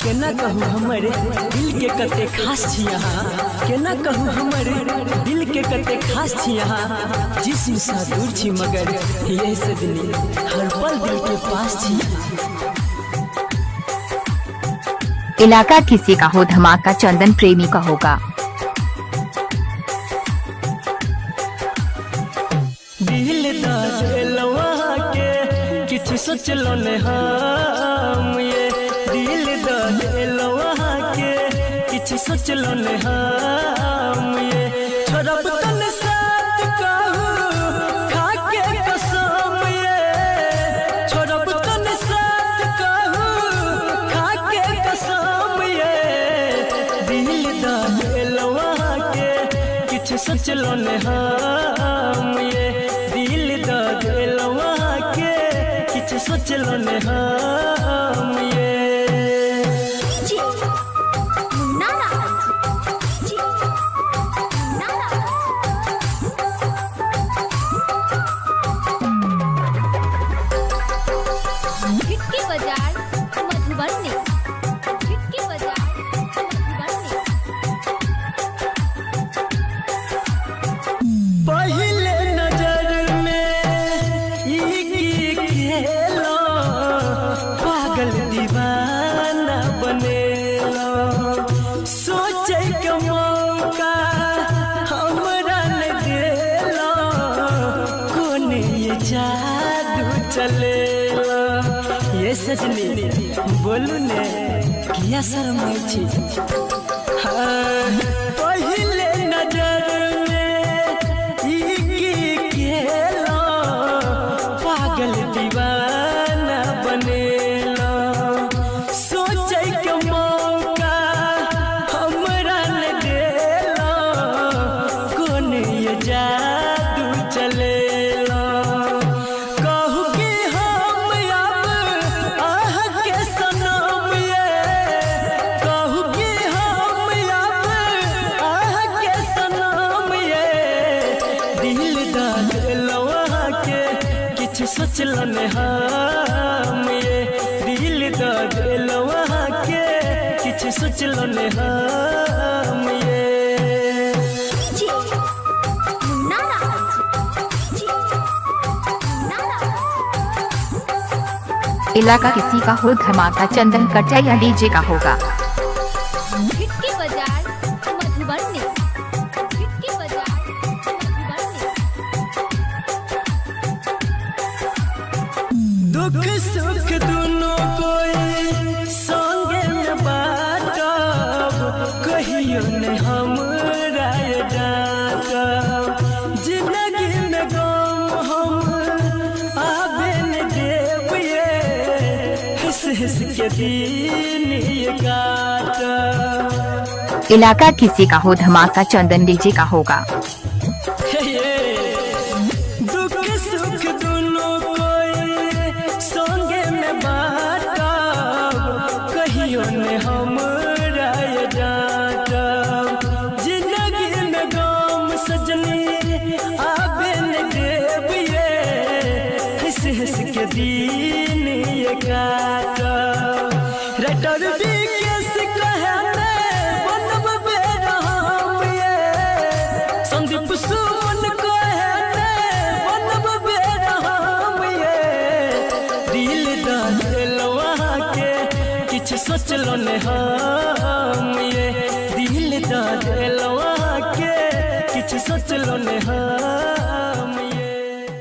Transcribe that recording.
केना कहूँ हमरे दिल के कते खास छी यहाँ, केना कहूँ हमरे दिल के कते खास छी यहाँ। जिस्म सा दूर छी मगर ये सजनी हर पल दिल के पास छी। इलाका किसी का हो धमाका चंदन प्रेमी का होगा। दिल दिलवा के किछ सोचलो ने हम, ये दिल दिलवा के किछ सोचलो ने हम, ये छोड़ब तन साथ कहूँ खा के कसम, ये छोड़ब तन साथ कहूँ खा के कसम, ये दिल दिलवा के किछ सोचलो ने हम, ये दिल दिलवा के किछ सोचलो ने हम, ये पहले नजर में ई खेलो पागल दीवाना बनेलो, सोचे के मौका हमरा न देलो, कोने ये जादू चलेलो। ये सजनी बोलू ने किया शर्मा छी। पहले नजर पागल दीवाना बनेलो, सोचे के मौका हमरा न देलो, कोने ये जादू चलेलो। कहू कि हम अब आह के सनम, ये कहू कि हम अब आह के सनम, ये दिल दिलवा के किछ सोचलो ने हम, ये दिल दिलवा के किछ सोचलो ने हम, ये इलाका किसी का हो धमाका चंदन कटिया डीजे का होगा। दुख सुख दोनों कोई संगे में बाटब, कहियो ने हमरा डांटब, जिंदगी में गम हम आबे न देब, ये हंस हंस के दिन ये काटब। इलाका किसी का हो धमाका चंदन डीजे का होगा। दुख सुख दोनों संगे में बाटब, कहियो ने हमरा डांटब, जिंदगी में गम सजनी आबे न देब, ये हंस हंस के दिन ये काटब। रटर विकेश कहे बनब बेरहम, ये संदीप सुमन कहे बनब बेरहम, ये दिल दिलवा के किछ सोचलो ने हम, ये दिल दिलवा के किछ सोचलो ने हम।